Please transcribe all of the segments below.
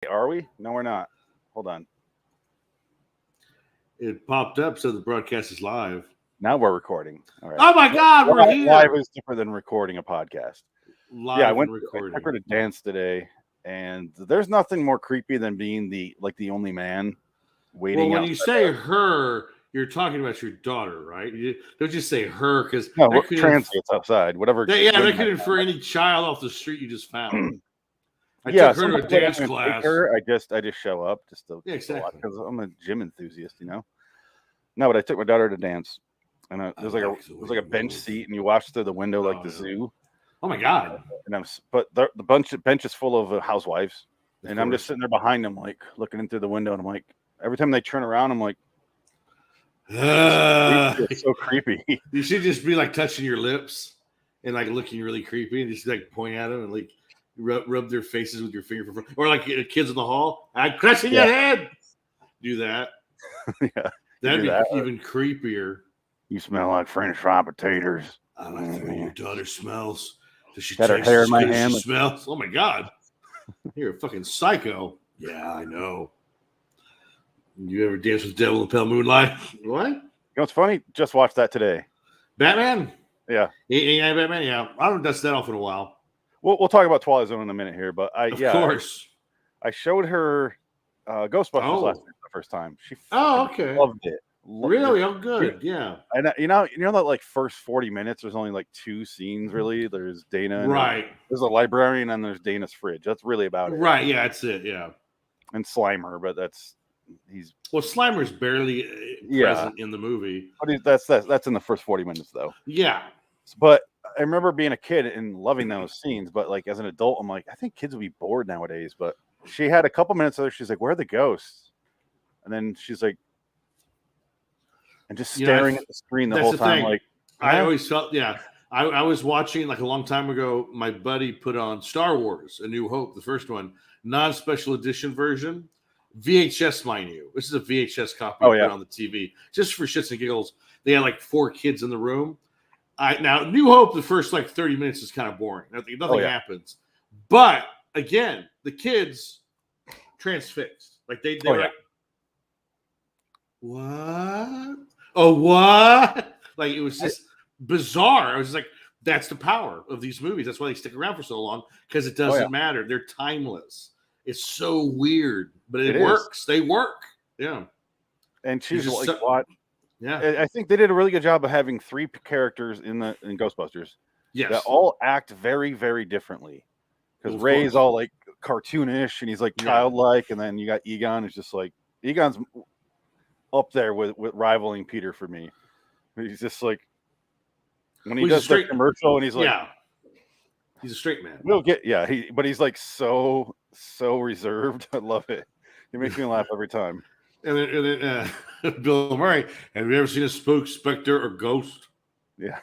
Are we? No, we're not. Hold on. It popped up, so the broadcast is live. Now we're recording. All right. Oh my God, we're Live here. is different than recording a podcast. Live I and I recording. took her to dance today, and there's nothing more creepy than being the only man waiting. Well, when you say her, you're talking about your daughter, right? You don't just say her because no, translates outside. Whatever. That could infer any child off the street you just found. I took her to a dance class. I just show up just to exactly because I'm a gym enthusiast, No, but I took my daughter to dance, and there's like a bench seat, and you watch through the window like the zoo. Oh my God! And but the bench is full of housewives, and I'm just sitting there behind them, like looking in through the window, and I'm like, every time they turn around, I'm like, it's so creepy. You should just be like touching your lips and like looking really creepy, and just like point at them and like rub their faces with your finger, or like kids in the hall. I'm crushing your head. Do that. Yeah, that'd be even creepier. You smell like French fried potatoes. I like the way your daughter smells. Does she got her hair in my hand? She smells. Oh my God, you're a fucking psycho. Yeah, I know. You ever dance with the devil in the pale moonlight? What? You know what's funny? Just watched that today. Batman? Yeah. Batman, yeah. I don't dust that off in a while. We'll talk about Twilight Zone in a minute here, but of course. I showed her Ghostbusters last night for the first time. She okay. Loved it. Really? Oh, good. Yeah. And you know that like first 40 minutes, there's only like two scenes really. There's Dana, right? There's a librarian, and there's Dana's fridge. That's really about it. Right? Yeah, that's it. Yeah. And Slimer, but Slimer's barely present in the movie. But that's in the first 40 minutes though. Yeah. But I remember being a kid and loving those scenes. But like as an adult, I'm like, I think kids would be bored nowadays. But she had a couple minutes there. She's like, "Where are the ghosts?" And then she's like, and just staring at the screen the whole time. Like I always felt, I was watching like a long time ago. My buddy put on Star Wars: A New Hope, the first one, non-special edition version, VHS, mind you. This is a VHS copy put on the TV just for shits and giggles. They had like 4 kids in the room. Now New Hope, the first like 30 minutes is kind of boring. Nothing happens, but again, the kids transfixed. Like they were like, what? Oh, what? Like it was just bizarre. I was just like, that's the power of these movies. That's why they stick around for so long, because it doesn't matter. They're timeless. It's so weird, but it works. They work. Yeah. And she's like, what? Yeah. I think they did a really good job of having 3 characters in Ghostbusters. Yes. That all act very, very differently. Because Ray's all like cartoonish and he's like childlike, and then you got Egon is just like Egon's up there with rivaling Peter for me. He's just like when he does the commercial and he's like, he's a straight man. We'll get but he's like so reserved. I love it. He makes me laugh every time. And then Bill Murray, have you ever seen a spook, specter, or ghost? Yeah.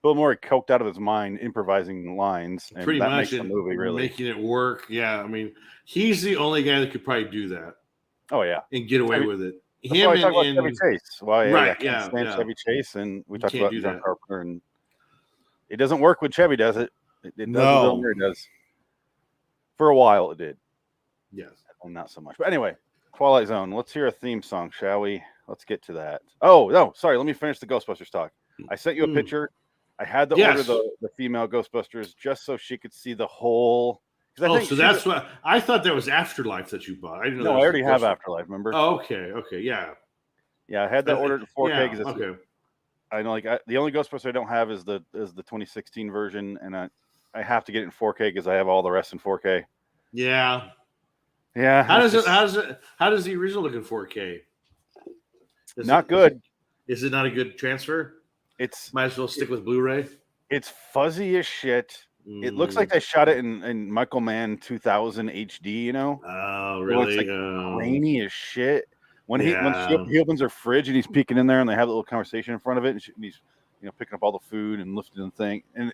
Bill Murray coked out of his mind improvising lines. And pretty that much makes the movie really making it work. Yeah. I mean, he's the only guy that could probably do that. Oh, yeah. And get away with it. Him and Chevy Chase. Right. Chevy Chase. And we talked about John Carpenter. And it doesn't work with Chevy, does it? It does. Bill Murray does. For a while, it did. Yes. Well, not so much. But anyway. Twilight Zone. Let's hear a theme song, shall we? Let's get to that. Oh, no. Sorry. Let me finish the Ghostbusters talk. I sent you a picture. I had to order the female Ghostbusters just so she could see the whole. So that's what I thought. That was Afterlife that you bought. I didn't know. No, I already have Afterlife. Remember? Oh, okay. Yeah. Yeah, I had that ordered in 4K. Yeah, okay. I know, the only Ghostbuster I don't have is the 2016 version, and I have to get it in 4K because I have all the rest in 4K. Yeah. Yeah. How does the original look in 4K? Not good. Is it not a good transfer? Might as well stick with Blu-ray. It's fuzzy as shit. It looks like they shot it in Michael Mann 2000 HD. Oh, really? It's like grainy as shit. When he opens her fridge and he's peeking in there, and they have a little conversation in front of it, and he's picking up all the food and lifting the thing, and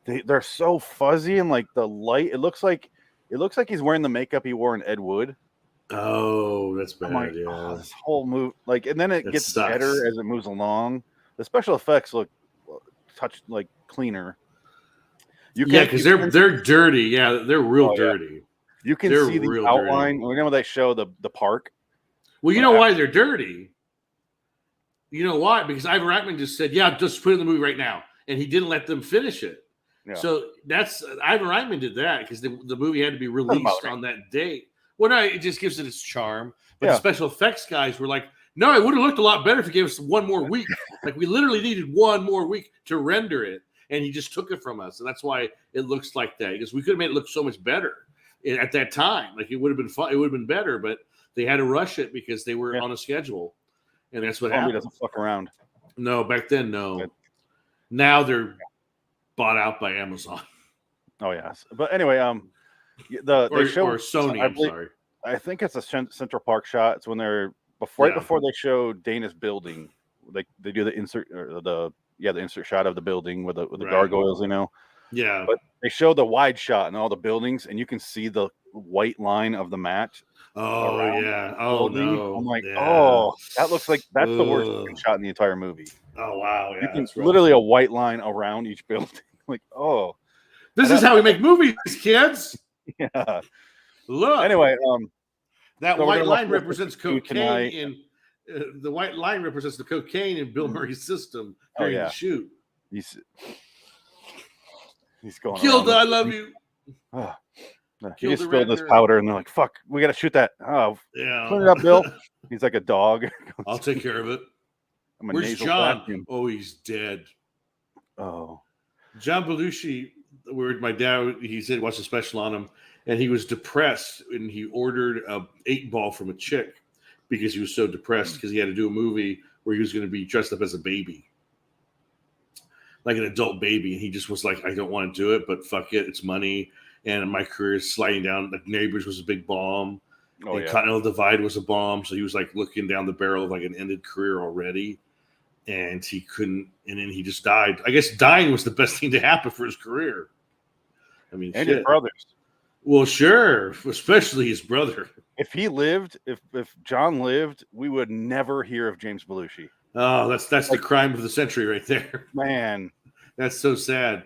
they're so fuzzy, and like the light, it looks like he's wearing the makeup he wore in Ed Wood. Oh, that's bad. Like, this whole move, and then it gets better as it moves along. The special effects look cleaner. Because they're dirty. Yeah, they're real dirty. You can They're see the real outline. dirty. Remember they show the park? Well, you know why they're dirty? You know why? Because Ivan Reitman just said, "Yeah, just put it in the movie right now," and he didn't let them finish it. Yeah. So that's Ivan Reitman did that because the movie had to be released on that date. Well, no, it just gives it its charm. But the special effects guys were like, "No, it would have looked a lot better if you gave us one more week. Like we literally needed one more week to render it, and he just took it from us, and that's why it looks like that. Because we could have made it look so much better at that time. Like it would have been fun. It would have been better, but they had to rush it because they were on a schedule." And that's what happened. Doesn't fuck around. No, back then, no. Now they're bought out by Amazon. Oh yes, but anyway, or Sony. I'm sorry. I think it's a Central Park shot. It's when they're right before they show Dana's building. They do the insert or the insert shot of the building with the gargoyles. Yeah. But they show the wide shot and all the buildings, and you can see the white line of the mat. Oh yeah. Oh no. I'm like, oh, that looks like that's the worst shot in the entire movie. Oh wow. Yeah. It's literally a white line around each building. Like, oh, this is how we make movies, kids. Yeah. Look. Anyway, that white line represents cocaine the white line represents the cocaine in Bill Murray's system during the shoot. He's going. Gilda, I love you. He just spilled this powder, and they're like, "Fuck, we got to shoot that." Oh, yeah. Clean it up, Bill. He's like a dog. I'll take care of it. Where's John? Vacuum. Oh, he's dead. Oh, John Belushi. Where my dad, he said, watched a special on him, and he was depressed, and he ordered a 8-ball from a chick because he was so depressed because he had to do a movie where he was going to be dressed up as a baby, like an adult baby, and he just was like, I don't want to do it, but fuck it, it's money. And my career is sliding down. Like Neighbors was a big bomb. Continental Divide was a bomb. So he was like looking down the barrel of like an ended career already. And he couldn't. And then he just died. I guess dying was the best thing to happen for his career. I mean, and his brothers. Well, sure. Especially his brother. If he lived, if John lived, we would never hear of James Belushi. Oh, that's the crime of the century right there. Man. That's so sad.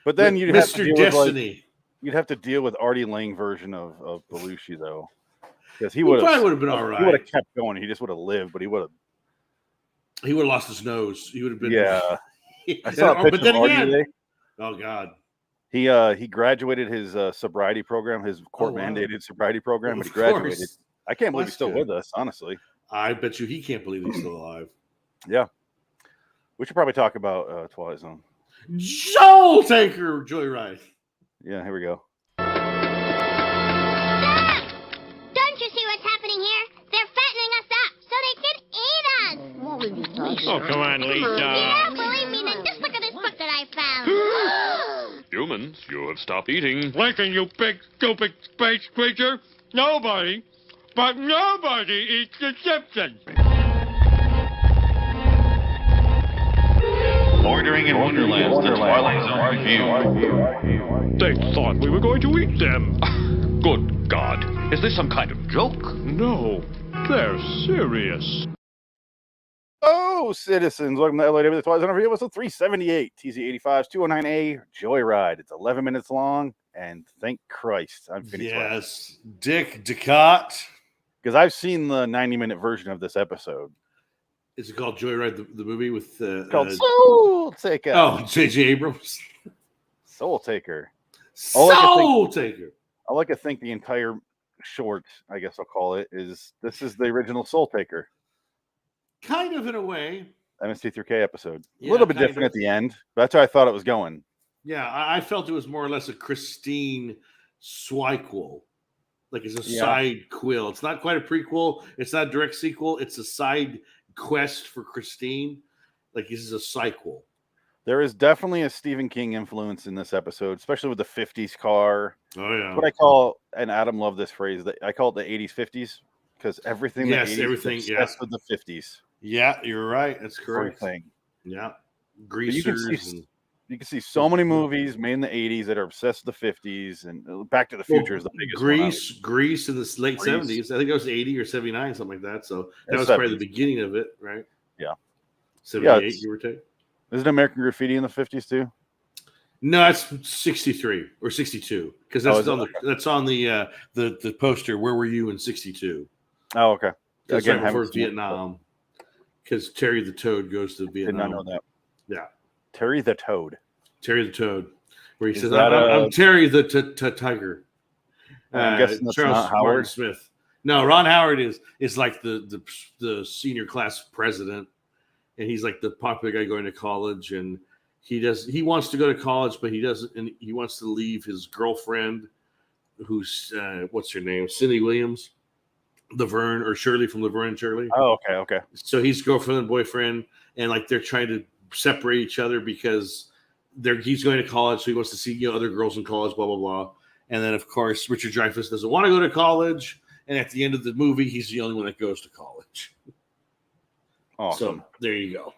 But then you'd have to Mr. Destiny. You'd have to deal with Artie Lang version of Belushi though, because he probably would have been all right. He would have kept going. He just would have lived, but he would have lost his nose. He would have been. Yeah. I saw a picture of Artie today. Oh God. He graduated his sobriety program, his court mandated sobriety program, but he graduated. I can't believe he's still with us. Honestly, I bet you he can't believe he's still alive. Yeah. We should probably talk about Twilight Zone. Soul Taker Joyride. Yeah, here we go. Stop! Don't you see what's happening here? They're fattening us up so they can eat us. Oh, come on, Lisa. You don't believe me? Then just look at this book that I found. Humans, you have stopped eating. Lincoln, you big, stupid space creature. Nobody eats the Simpsons. Bordering in Wonderland, the Twilight Zone review. They thought we were going to eat them. Good God. Is this some kind of joke? No, they're serious. Oh, citizens, welcome to LIW The Twilight Zone review, episode 378, TZ1985's 209A Joyride. It's 11 minutes long, and thank Christ I'm finished. Yes, Dick Ducat. Because I've seen the 90-minute version of this episode. Is it called Joyride, the movie with called Soul Taker? Oh, J.J. Abrams. Soul Taker. Soul Taker. I like to think the entire short, I guess I'll call it, this is the original Soul Taker. Kind of in a way. MST3K episode. A little bit different at the end, but that's how I thought it was going. Yeah, I felt it was more or less a Christine Swyquel. Like it's a side quill. It's not quite a prequel. It's not a direct sequel. It's a side quest for Christine. Like this is a sequel. There is definitely a Stephen King influence in this episode, especially with the 50s car. Oh yeah. What I call, and Adam loved this phrase, that I call it the 80s 50s because everything everything with the 50s. Yeah, you're right. That's correct. Everything. Yeah. Greasers. You can see so many movies made in the 80s that are obsessed with the 50s, and Back to the Future is the biggest one. Grease in the late 70s. I think it was 80 or 79, something like that. So that was probably the beginning of it, right? Yeah. 78, you were taking. Isn't American Graffiti in the 50s too? No, that's 63 or 62 because that's on the poster. Where were you in 62? Oh, okay. That's Again, right before haven't seen it, Vietnam. Because Terry the Toad goes to Vietnam. Did not know that. Yeah, Terry the Toad. Terry the Toad, where he Is says, that "I'm Terry the Tiger." I'm guessing that's Charles not Howard. Martin Smith. No, Ron Howard is like the senior class president, and he's like the popular guy going to college, and he wants to go to college, but he doesn't, and he wants to leave his girlfriend, who's what's her name, Cindy Williams, Laverne or Shirley from Laverne and Shirley. Oh, okay. So he's girlfriend and boyfriend, and like they're trying to separate each other because he's going to college, so he wants to see other girls in college, blah blah blah. And then of course Richard Dreyfuss doesn't want to go to college, and at the end of the movie, he's the only one that goes to college. Awesome. So there you go.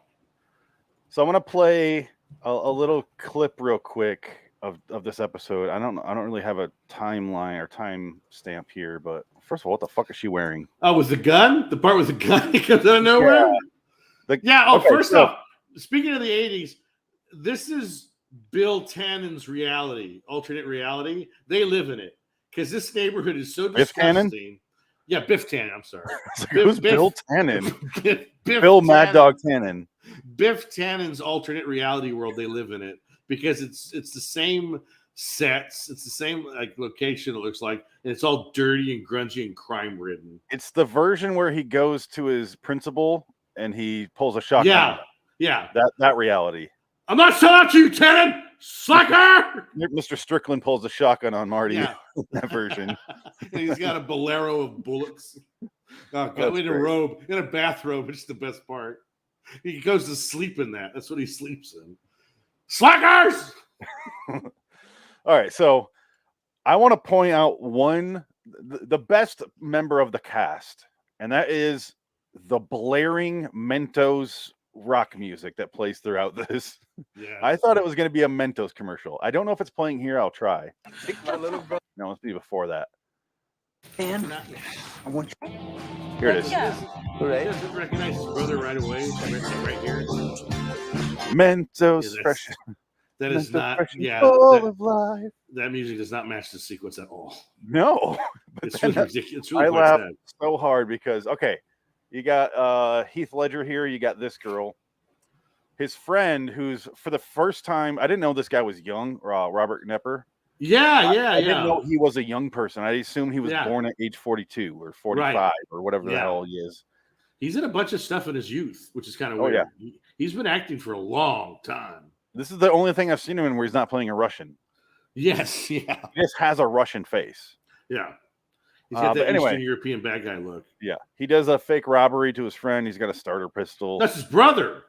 So I'm gonna play a little clip real quick of this episode. I don't really have a timeline or time stamp here, but first of all, what the fuck is she wearing? Oh, with the gun? The part with the gun that comes out of nowhere? Okay, first off, speaking of the 80s, this is Bill Tannen's reality, alternate reality. They live in it because this neighborhood is so disgusting. Tannen? Yeah, Biff Tannen. I'm sorry. Who's Bill Tannen? Biff Bill Tannen. Mad Dog Tannen. Biff Tannen's alternate reality world. They live in it because it's the same sets, it's the same like location. It looks like, and it's all dirty and grungy and crime ridden. It's the version where he goes to his principal and he pulls a shotgun. Yeah. That reality. I'm not selling to you, Tannen, slacker. Mr. Strickland pulls a shotgun on Marty. Yeah. That version. And he's got a bolero of bullets. Oh, God, in a robe, in a bathrobe, which is the best part. He goes to sleep in that. That's what he sleeps in. Slackers! All right, so I want to point out the best member of the cast, and that is the blaring Mentos rock music that plays throughout this. Yeah. I thought it was going to be a Mentos commercial. I don't know if it's playing here. I'll try. No, let's be before that. And I want you. Here it is. He doesn't recognize his brother right away. Right here. Mentos fresh. That is Mentos not. fresh and Yeah. full of life. That music does not match the sequence at all. No, but It's really ridiculous. It's really I quite laughed sad. so hard because you got Heath Ledger here. You got this girl, his friend, who's for the first time. I didn't know this guy was young. Robert Knepper. Yeah. I didn't know he was a young person. I assumed he was born at age 42 or 45 or whatever the hell he is. He's in a bunch of stuff in his youth, which is kind of weird. Yeah. He's been acting for a long time. This is the only thing I've seen him in where he's not playing a Russian. Yes, yeah. He just has a Russian face. Yeah. He's got that anyway, Eastern European bad guy look. Yeah. He does a fake robbery to his friend. He's got a starter pistol. That's his brother.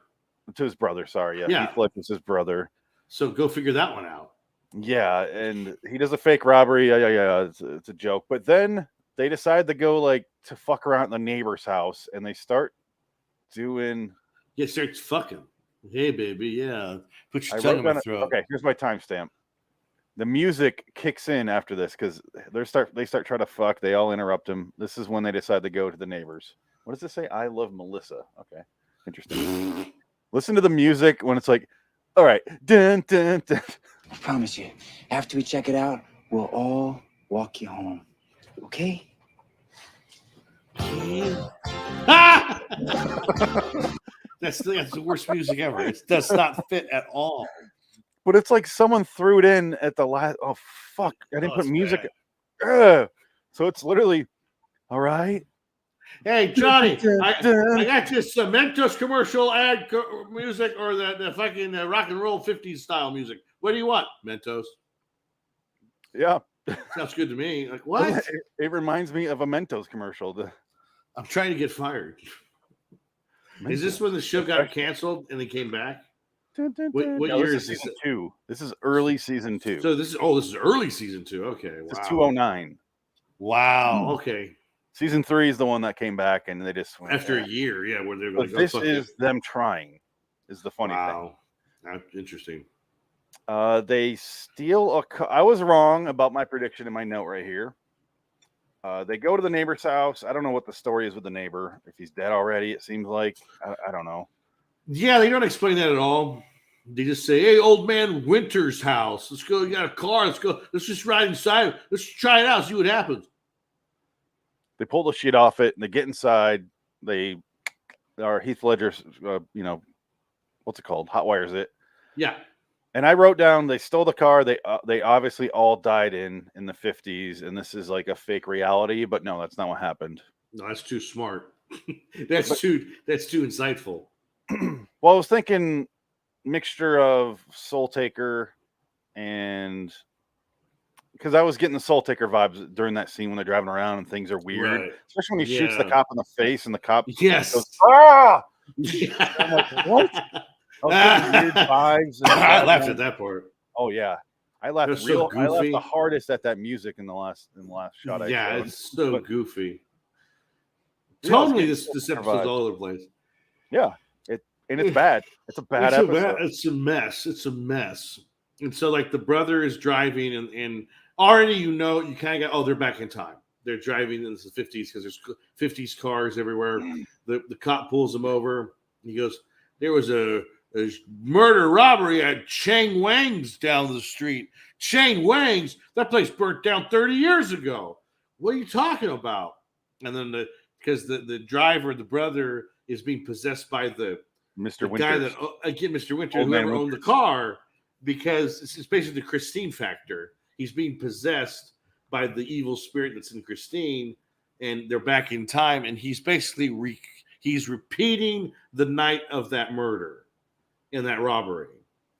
To his brother, sorry. Yeah. Heath Ledger's his brother. So go figure that one out. Yeah, and he does a fake robbery. Yeah. It's a joke. But then they decide to go to fuck around in the neighbor's house, and they start doing. Yeah, starts fucking. Hey, baby, yeah. Put your tongue in my throat. Okay, here's my timestamp. The music kicks in after this because they start trying to fuck. They all interrupt him. This is when they decide to go to the neighbors. What does this say? I love Melissa. Okay, interesting. Listen to the music when it's like, all right, dun dun dun. I promise you, after we check it out, we'll all walk you home. Okay? That's the worst music ever. It does not fit at all. But it's like someone threw it in at the last. Oh fuck! I didn't put music. So it's literally, all right. Hey Johnny, I got this Mentos commercial ad music or the fucking rock and roll 50s style music. What do you want? Mentos. Yeah, sounds good to me. Like what? It reminds me of a Mentos commercial. I'm trying to get fired. Mentos. Is this when the show got canceled and they came back? What year is season 2? This is early season 2. So this is early season 2. Okay, wow. This is 209. Wow. Okay. Season 3 is the one that came back, and they just went, after a year. Yeah, where they're like, this is them trying. Is the funny thing. That's interesting. They steal I was wrong about my prediction in my note right here. They go to the neighbor's house. I don't know what the story is with the neighbor. If he's dead already, it seems like. I don't know. Yeah, they don't explain that at all. They just say, "Hey, old man Winter's house. Let's go. You got a car? Let's go. Let's just ride inside. Let's try it out. See what happens." They pull the sheet off it and they get inside. Heath Ledger, what's it called? Hot wires it. Yeah. And I wrote down they stole the car. They obviously all died in the 50s, and this is like a fake reality. But no, that's not what happened. No, that's too smart. That's too insightful. Well, I was thinking mixture of Soul Taker and because I was getting the Soul Taker vibes during that scene when they're driving around and things are weird, Right. especially when he shoots the cop in the face and the cop Yes. goes, ah! I'm like, what? I was getting weird vibes. I laughed at that part. Oh yeah, I laughed They're so I laughed goofy. the hardest at that music in the last shot. Yeah, it's so goofy. Yeah, Totally, this episode's all over the place. Yeah, it's bad. It's a bad episode. It's a mess. It's a mess. And so, like, the brother is driving, and already you kind of got, they're back in time. They're driving in the 50s because there's 50s cars everywhere. The cop pulls them over. He goes, "There was a murder robbery at Chang Wang's down the street. Chang Wang's? That place burnt down 30 years ago. What are you talking about?" And then because the driver, the brother, is being possessed by the Mr. Winters. guy that Mr. Winter, Old man whoever owned the car, because it's basically the Christine factor. He's being possessed by the evil spirit that's in Christine, and they're back in time, and he's basically he's repeating the night of that murder in that robbery,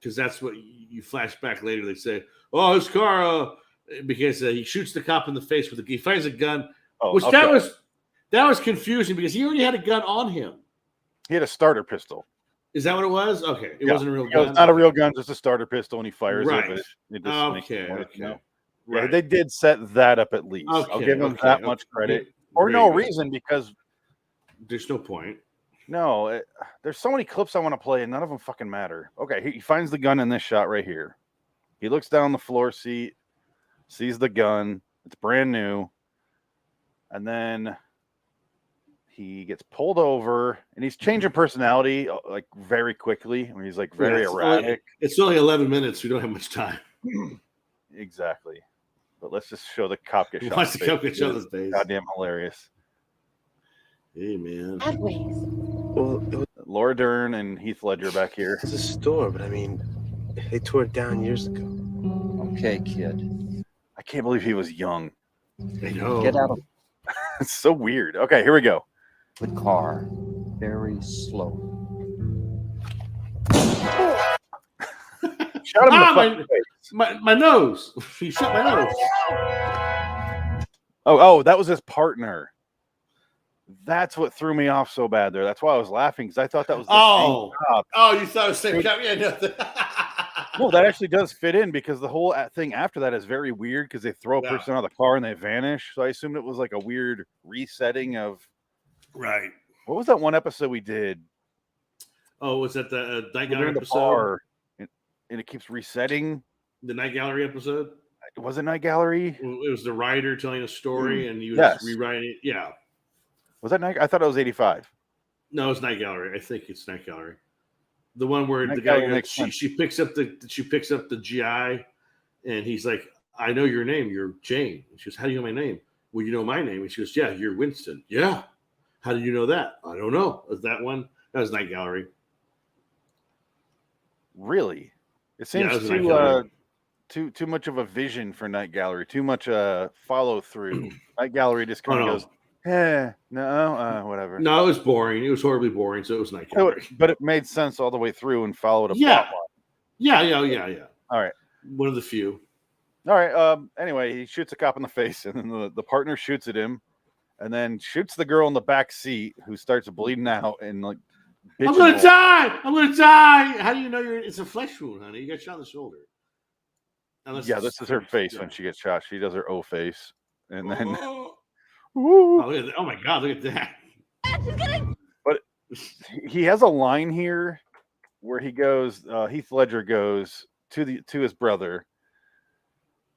because that's what you flash back later. They say, "Oh, his car," because he shoots the cop in the face he finds a gun, which that was confusing because he already had a gun on him. He had a starter pistol. Is that what it was? Okay, it wasn't a real gun. It's not a real gun, just a starter pistol, and he fires right. it. Okay. Yeah, right. they did set that up at least. Okay, I'll give them that much credit, or no reason because there's no point. No, there's so many clips I want to play, and none of them fucking matter. Okay, he finds the gun in this shot right here. He looks down the floor seat, sees the gun. It's brand new, and then he gets pulled over, and he's changing personality like very quickly. I mean, he's like very erratic. It's only 11 minutes. We don't have much time. Exactly. But let's just show the cop get shot. Watch the cop get shot in his face. Goddamn hilarious. Hey, man. Well, Laura Dern and Heath Ledger back here. it's a store, but I mean, they tore it down years ago. Okay, kid. I can't believe he was young. I know. Get out of It's so weird. Okay, here we go. the car very slow. Shot him in the fucking face. My nose. He shot my nose. Oh, that was his partner. That's what threw me off so bad there. That's why I was laughing because I thought that was the same cop. Oh, you thought it was the same cop? Yeah, no. No, that actually does fit in because the whole thing after that is very weird because they throw a person out of the car and they vanish. So I assumed it was like a weird resetting of. Right. What was that one episode we did? Oh, was that the Night They're Gallery in the episode? bar, and it keeps resetting. The Night Gallery episode? Was it Night Gallery? It was the writer telling a story and he was rewriting it. Yeah. Was that Night? I thought it was 85. No, it's Night Gallery. I think it's Night Gallery. The one where Night the guy Gallery goes, she picks up the GI and he's like, "I know your name. You're Jane." And she goes, "How do you know my name?" "Well, you know my name." And she goes, "Yeah, you're Winston." "Yeah." "How do you know that?" "I don't know." Was that one? That was Night Gallery. Really? It seems too much of a vision for Night Gallery. Too much follow through. Night Gallery just kind of goes, whatever. No, it was boring. It was horribly boring. So it was Night Gallery. But it made sense all the way through and followed a plot line. Yeah. All right. One of the few. All right. Anyway, he shoots a cop in the face, and then the partner shoots at him, and then shoots the girl in the back seat who starts bleeding out and like. I'm gonna die. I'm gonna die. How do you know it's a flesh wound, honey? You got shot in the shoulder. This is her face when she gets shot. She does her O face, and then. Oh my God! Look at that. But he has a line here where he goes. Heath Ledger goes to his brother.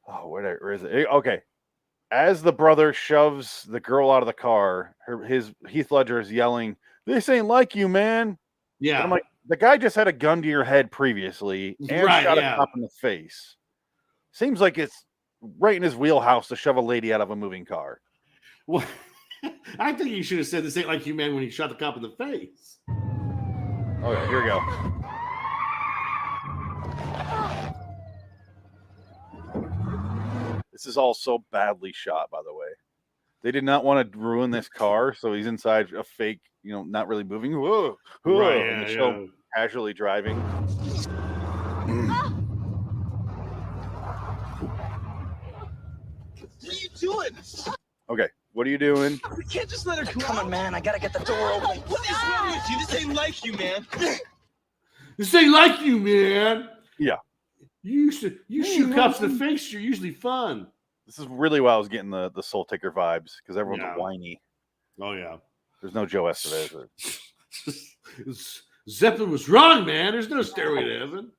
Oh, where is it? Okay, as the brother shoves the girl out of the car, Heath Ledger is yelling, "This ain't like you, man." Yeah. And I'm like, the guy just had a gun to your head previously and Right, shot yeah. a cop in the face. Seems like it's right in his wheelhouse to shove a lady out of a moving car. Well, I think you should have said this ain't like you, man, when he shot the cop in the face. Oh, yeah, here we go. This is all so badly shot, by the way. They did not want to ruin this car, so he's inside a fake, not really moving. Whoa, whoa, Right, and yeah, they show him casually driving. What are you doing? Okay, what are you doing? We can't just let her go. Come on, man. I gotta get the door open. What is wrong with you? This ain't like you, man. This ain't like you, man. Yeah. You shoot cops in the face, you're usually fun. This is really why I was getting the Soul Taker vibes, because everyone's whiny. Oh, yeah. There's no Joe Estevez. Zeppelin was wrong, man. There's no stairway to heaven.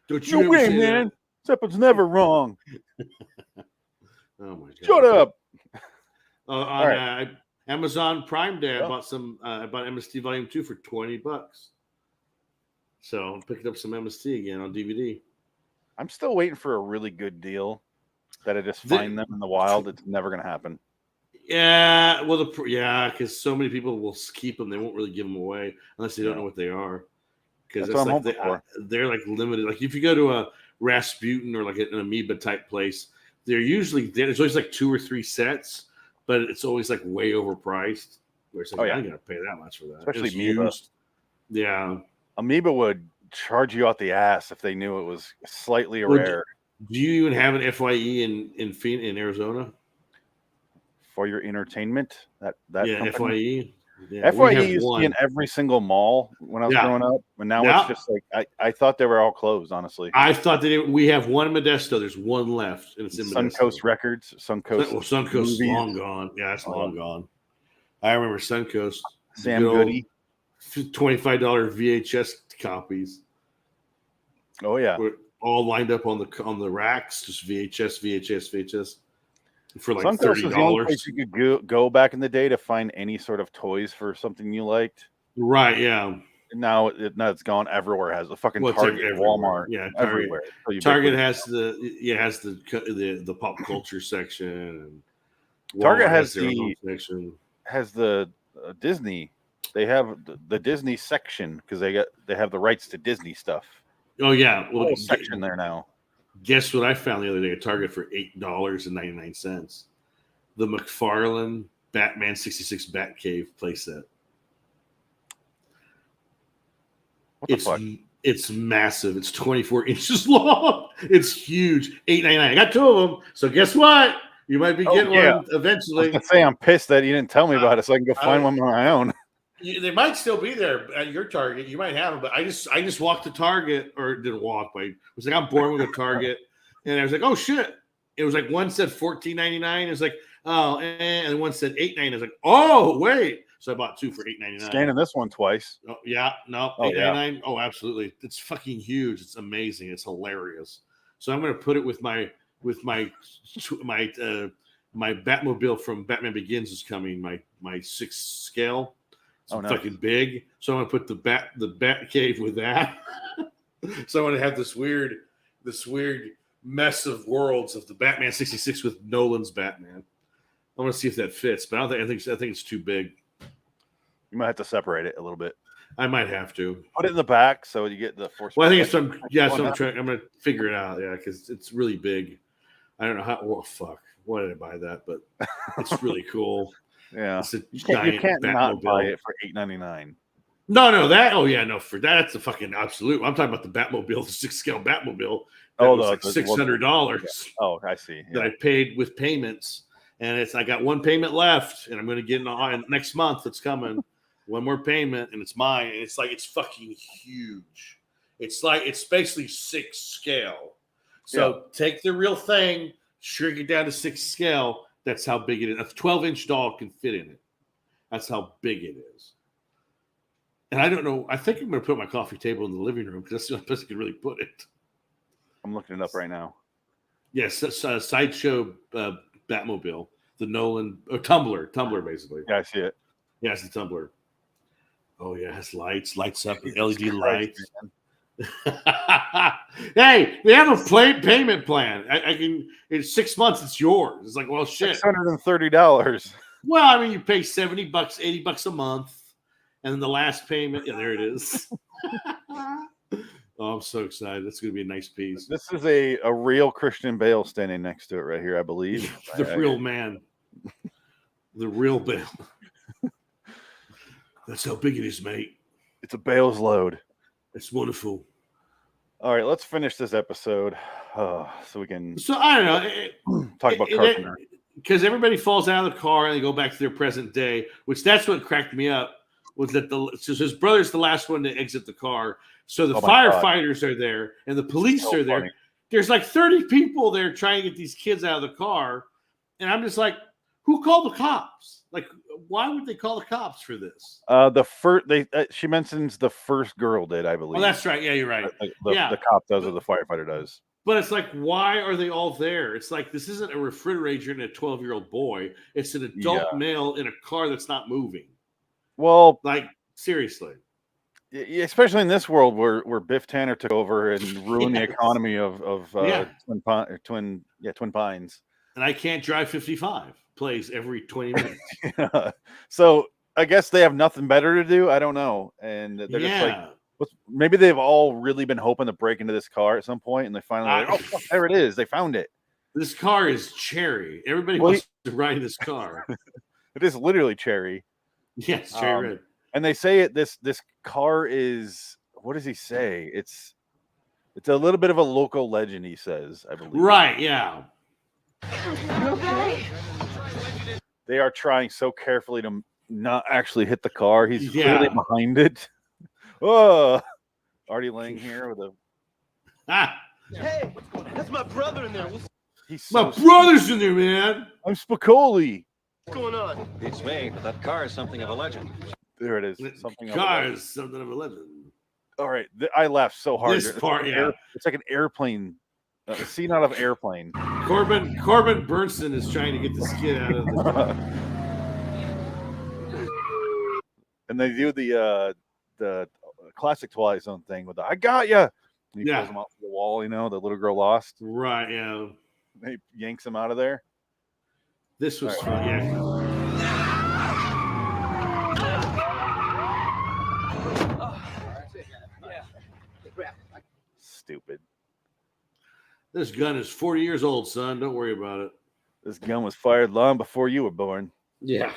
Don't you No ever way, say man. that? Zeppelin's never wrong. Oh, my God. Shut up. On Amazon Prime Day, I bought MST Volume 2 for $20. So I'm picking up some MST again on DVD. I'm still waiting for a really good deal that I just find them in the wild. It's never going to happen. Yeah, well, because so many people will keep them. They won't really give them away unless they don't know what they are. Because they're like limited. Like if you go to a Rasputin or like an Amoeba type place, there's always like 2 or 3 sets, but it's always like way overpriced. Where it's like, I ain't gonna pay that much for that. Especially Amoeba. Used. Yeah, Amoeba would charge you out the ass if they knew it was slightly rare. Do you even have an FYE in Arizona? For your entertainment, that FYE. Yeah, FYE used to be in every single mall when I was growing up, and now it's just like I thought they were all closed. Honestly, I thought that we have one in Modesto. There's one left, and it's in Modesto. Suncoast Records. Suncoast is long gone. Yeah, it's long gone. I remember Suncoast. Sam Goody. $25 VHS copies. Oh yeah, we're all lined up on the racks, just VHS for like Suncoast was the only $30. place you could go back in the day to find any sort of toys for something you liked. Right? Yeah. Now it's gone everywhere. It has a fucking Target, Walmart, everywhere. Target has the pop culture section. And Target has their own section. Has the Disney. They have the Disney section because they have the rights to Disney stuff. Oh yeah, well, whole section there now. Guess what I found the other day at Target for $8.99? The McFarlane Batman 66 Batcave playset. What the fuck? It's massive. It's 24 inches long. It's huge. $8.99. I got 2 of them. So guess what? You might be getting one eventually. I was gonna say I'm pissed that you didn't tell me about it, so I can go find one on my own. They might still be there at your Target. You might have them, but I just walked to Target, or didn't walk, but I was like, I'm bored with a Target, and I was like, oh shit! It was like one said $14.99. It was like, oh, and one said $8.99. I was like, oh wait! So I bought 2 for $8.99. Scanning this one twice. Oh, yeah, no, $8.99. Yeah. Oh, absolutely! It's fucking huge. It's amazing. It's hilarious. So I'm gonna put it with my Batmobile from Batman Begins is coming. My 6 scale. It's fucking big. So I'm gonna put the bat cave with that. So I'm gonna have this weird mess of worlds of the Batman 66 with Nolan's Batman. I'm gonna see if that fits, but I think it's too big. You might have to separate it a little bit. I might have to put it in the back so you get the force. Well, I think I'm gonna figure it out. Yeah, because it's really big. I don't know how. Oh fuck! Why did I buy that? But it's really cool. Yeah, you can't not buy it for $8.99. No, that. Oh yeah, no, for that's a fucking absolute. I'm talking about the Batmobile, the 6 scale Batmobile. That was like $600. Oh, I see. That I paid with payments, and I got one payment left, and I'm going to get it next month. It's coming, one more payment, and it's mine. And it's fucking huge. It's basically 6 scale. So take the real thing, shrink it down to 6 scale. That's how big it is. A 12-inch doll can fit in it. That's how big it is. And I don't know. I think I'm going to put my coffee table in the living room because that's the only place I can really put it. I'm looking it up right now. Yes, it's a Sideshow Batmobile. The Nolan Tumbler basically. Yeah, I see it. Yeah, it's the Tumbler. Oh yeah, it has lights up, Jesus LED Christ, lights. man. Hey, they have a payment plan. I can in 6 months it's yours. It's like, well, shit. $630. Well, I mean, you pay $70, $80 a month, and then the last payment. Yeah, there it is. Oh, I'm so excited. That's going to be a nice piece. This is a real Christian Bale standing next to it right here, I believe. The real man. The real Bale. That's how big it is, mate. It's a Bale's load. It's wonderful. All right, let's finish this episode so we can So I don't know. talk about Carpenter. Because everybody falls out of the car and they go back to their present day, which that's what cracked me up. Was that so his brother's the last one to exit the car. So the firefighters are there and the police are there. Funny. There's like 30 people there trying to get these kids out of the car. And I'm just like, who called the cops? Like, why would they call the cops for this? The first she mentions the first girl did, I believe. Oh, that's right. Yeah, you're right. The cop does or the firefighter does. But it's like, why are they all there? It's like, this isn't a refrigerator and a 12-year-old boy. It's an adult male in a car that's not moving. Well, like, seriously. Especially in this world where Biff Tanner took over and ruined the economy of Twin Pines. And I Can't Drive 55 plays every 20 minutes. So I guess they have nothing better to do. I don't know. And they're just like, maybe they've all really been hoping to break into this car at some point, and they finally like, oh, there it is. They found it. This car is cherry. Everybody wants to ride this car. It is literally cherry. Yes, cherry red. And they say this car is, what does he say? It's a little bit of a local legend, he says, I believe. Right, yeah. Okay. They are trying so carefully to not actually hit the car. He's clearly behind it. Oh, already laying here with a. Hey, that's my brother in there. He's my brother's in there, man. I'm Spicoli. What's going on? Beats me, but that car is something of a legend. There it is. Something of a legend. All right, I laughed so hard. This part, it's like an airplane. A scene out of Airplane. Corbin Burnson is trying to get this kid out of the. And they do the classic Twilight Zone thing with the "I got ya." He pulls him off the wall. You know, the little girl lost. Right. Yeah. He yanks him out of there. This was fun. Yeah. Stupid. This gun is 40 years old, son. Don't worry about it. This gun was fired long before you were born. Yeah.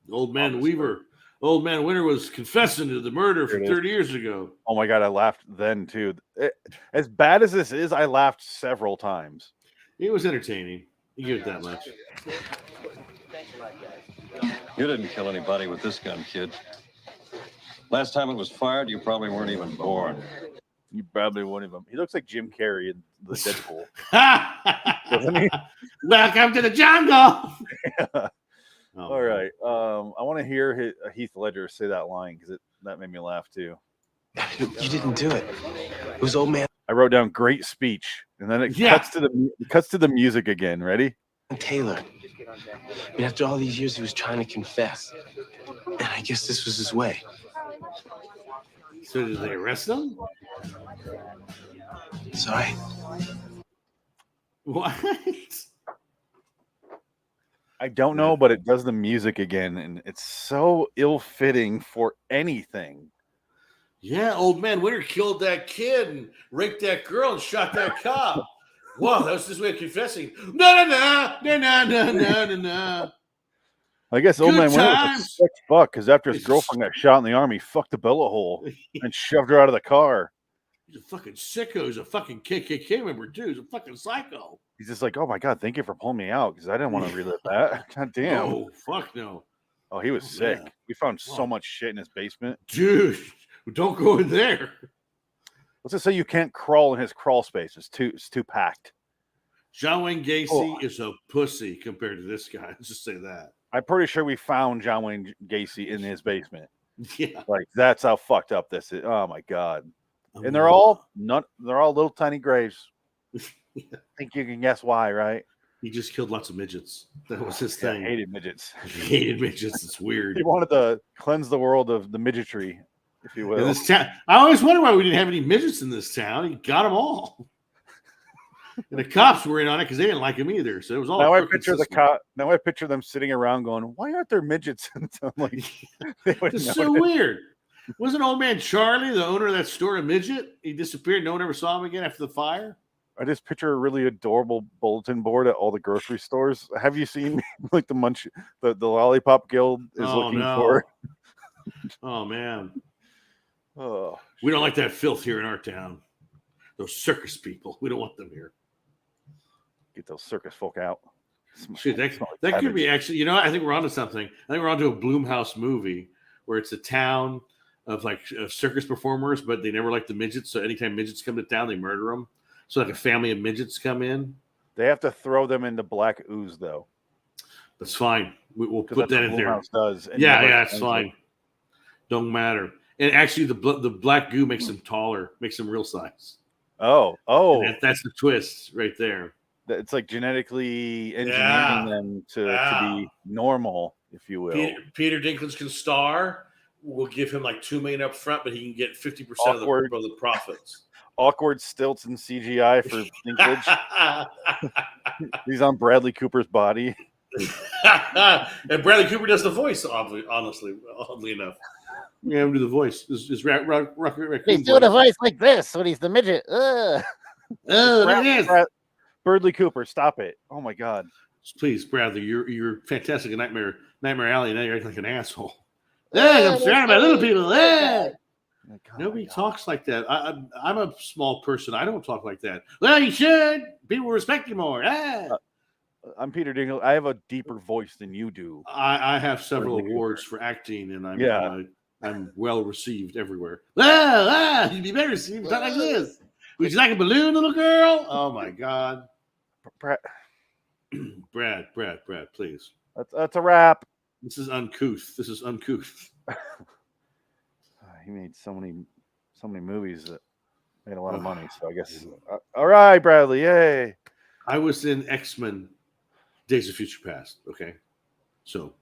Old man Winter was confessing to the murder from 30 years ago. Oh my God, I laughed then too. As bad as this is, I laughed several times. It was entertaining. You give it that much. You didn't kill anybody with this gun, kid. Last time it was fired, you probably weren't even born. You probably won't even. He looks like Jim Carrey in the Deadpool. Doesn't he? Welcome to the jungle. Yeah. All right. I want to hear Heath Ledger say that line because that made me laugh too. You didn't do it. It was old man I wrote down great speech, and then it cuts to the music again. Ready? Taylor. I mean, after all these years, he was trying to confess, and I guess this was his way. So did they arrest him? Sorry. What? I don't know, but it does the music again, and it's so ill-fitting for anything. Yeah, old man Winter killed that kid and raped that girl and shot that cop. Wow, that was his way of confessing. No. I guess old man Winter was a sick fuck because after his girlfriend got shot in the arm, he fucked the bullet hole and shoved her out of the car. He's a fucking sicko. He's a fucking KKK member, too. He's a fucking psycho. He's just like, oh my God, thank you for pulling me out because I didn't want to relive that. God damn. Oh, fuck no. Oh, he was sick. Yeah. We found so much shit in his basement. Dude, don't go in there. Let's just say you can't crawl in his crawl space. It's too packed. John Wayne Gacy is a pussy compared to this guy. Let's just say that. I'm pretty sure we found John Wayne Gacy in his basement. Yeah. Like that's how fucked up this is. Oh my God. And they're all little tiny graves. Yeah. Think you can guess why, right? He just killed lots of midgets. That was his Yeah, thing. hated midgets. He hated midgets. It's weird. He wanted to cleanse the world of the midgetry, if you will. In this town, I always wonder why we didn't have any midgets in this town. He got them all. And the cops were in on it because they didn't like him either. So it was all. Now I picture the cop. Now I picture them sitting around going, "Why aren't there midgets?" And I'm like, they would It's know so that. weird. Wasn't old man Charlie, the owner of that store, a midget? He disappeared. No one ever saw him again after the fire. I just picture a really adorable bulletin board at all the grocery stores. Have you seen like the Lollipop Guild is looking for? Oh man, Oh, we don't like that filth here in our town. Those circus people, we don't want them here. get those circus folk out. Shit, that could be actually. You know, I think we're onto something. I think we're onto a Blumhouse movie where it's a town of like circus performers, but they never like the midgets. So anytime midgets come to town, they murder them. So like a family of midgets come in. They have to throw them into black ooze though. That's fine. We'll 'Cause put that's that in what there. Blumhouse does. And Yeah, never it's changes fine. it. Don't matter. And actually, the black goo makes them taller, makes them real size. Oh, And that's the twist right there. it's like genetically engineering Yeah. them to be normal, if you will. Peter Dinklage can star. We'll give him like $2 million up front, but he can get 50% of the profits. Awkward stilts and CGI for Dinklage. He's on Bradley Cooper's body. And Bradley Cooper does the voice, oddly enough. Yeah, him do the voice. Is He's doing a voice like this when he's the midget. Ugh. Oh, there it is. Bradley Cooper, stop it! Oh my God! Please, Bradley, you're fantastic at Nightmare Alley, and now you're acting like an asshole. Hey, I'm surrounded by little people. Hey. Nobody talks like that. I'm a small person. I don't talk like that. Well, you should. People respect you more. Hey. I'm Peter Dinklage. I have a deeper voice than you do. I have several awards for acting, and I'm well received everywhere. You'd be better received. Talk like this. Would you like a balloon, little girl? Oh my God. Brad, please. That's a wrap. This is uncouth. He made so many movies that made a lot of money. So I guess. All right, Bradley. Yay. I was in X-Men Days of Future Past. Okay. So,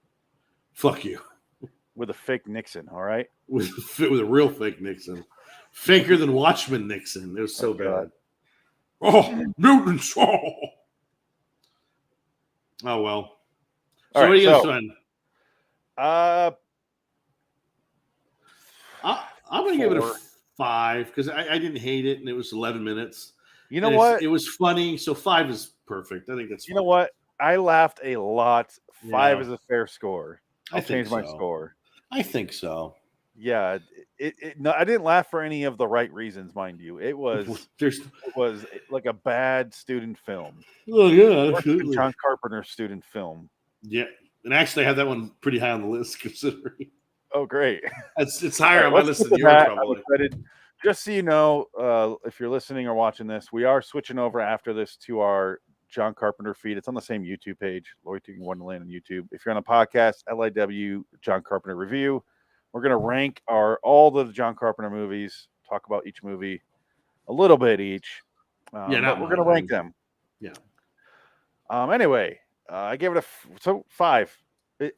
fuck you. With a fake Nixon. All right. With a real fake Nixon. Faker than Watchman Nixon. It was so bad. Oh, mutants. Oh, well. So right, what are you doing? I'm going to give it a 5 because I didn't hate it and it was 11 minutes. You know what? It was funny. So 5 is perfect. I think that's. You know what? I laughed a lot. 5 is a fair score. I'll change my score. I think so. Yeah, no, I didn't laugh for any of the right reasons, mind you. It was like a bad student film. Oh yeah, absolutely. John Carpenter student film. Yeah, and actually, I have that one pretty high on the list considering. Oh, great! It's higher on my list than yours, probably. Just so you know, if you're listening or watching this, we are switching over after this to our John Carpenter feed. It's on the same YouTube page, Loitering Wonderland on YouTube. If you're on a podcast, LIW John Carpenter Review. We're going to rank all the John Carpenter movies, talk about each movie a little bit each. But we're going to rank them. Yeah. Anyway, I gave it a 5.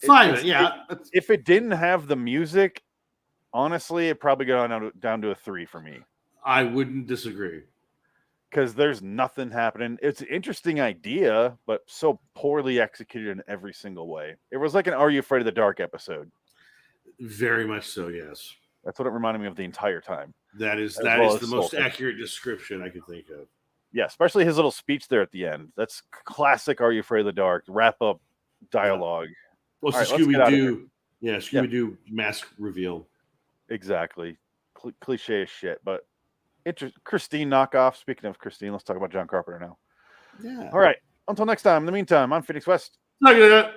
5, yeah. If it didn't have the music, honestly, it probably go down to a 3 for me. I wouldn't disagree. Because there's nothing happening. It's an interesting idea, but so poorly executed in every single way. It was like an Are You Afraid of the Dark episode. Very much so, yes. That's what it reminded me of the entire time. That is the most accurate description I could think of. Yeah, especially his little speech there at the end. That's classic Are You Afraid of the Dark wrap up dialogue. Well, it's the Scooby-Doo. Yeah, Scooby-Doo mask reveal. Exactly. Cliche as shit, but Christine knockoff. Speaking of Christine, let's talk about John Carpenter now. Yeah. All right. Until next time. In the meantime, I'm Phoenix West. Look at that.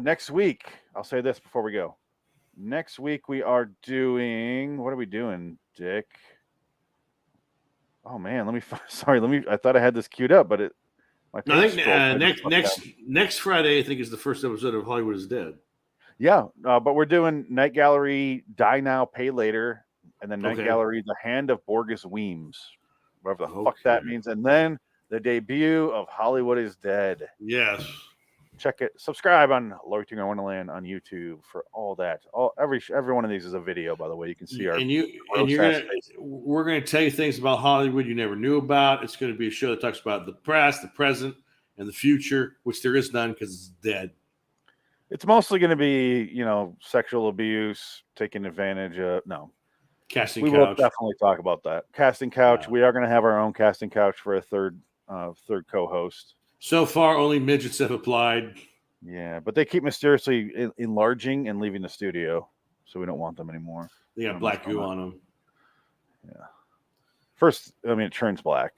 Next week. I'll say this before we go. Next week we are doing. What are we doing, Dick? Oh man, I thought I had this queued up, but it. I think next Friday, I think is the first episode of Hollywood is Dead. Yeah, but we're doing Night Gallery, Die Now, Pay Later, and then Night Gallery, The Hand of Borges Weems, whatever the fuck that means, and then the debut of Hollywood is Dead. Yes. Check it. Subscribe on Loitering on Wonderland on YouTube for all that. Every one of these is a video, by the way. You can see our. We're gonna tell you things about Hollywood you never knew about. It's going to be a show that talks about the past, the present, and the future, which there is none because it's dead. It's mostly going to be, sexual abuse, taking advantage of. No, casting. We couch. will definitely talk about that. Casting couch. Yeah. We are going to have our own casting couch for a third co-host. So far, only midgets have applied. Yeah, but they keep mysteriously enlarging and leaving the studio, so we don't want them anymore. They got black goo on them. Yeah. First, it turns black.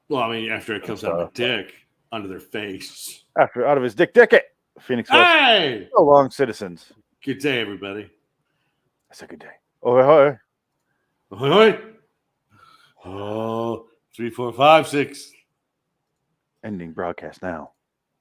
Well, after it comes out of the dick onto their face. After out of his dick it. Phoenix West. Hey! So long, citizens. Good day, everybody. That's a good day. Oh, hi. Ahoy! Oh, 3, 4, 5, 6. Ending broadcast now.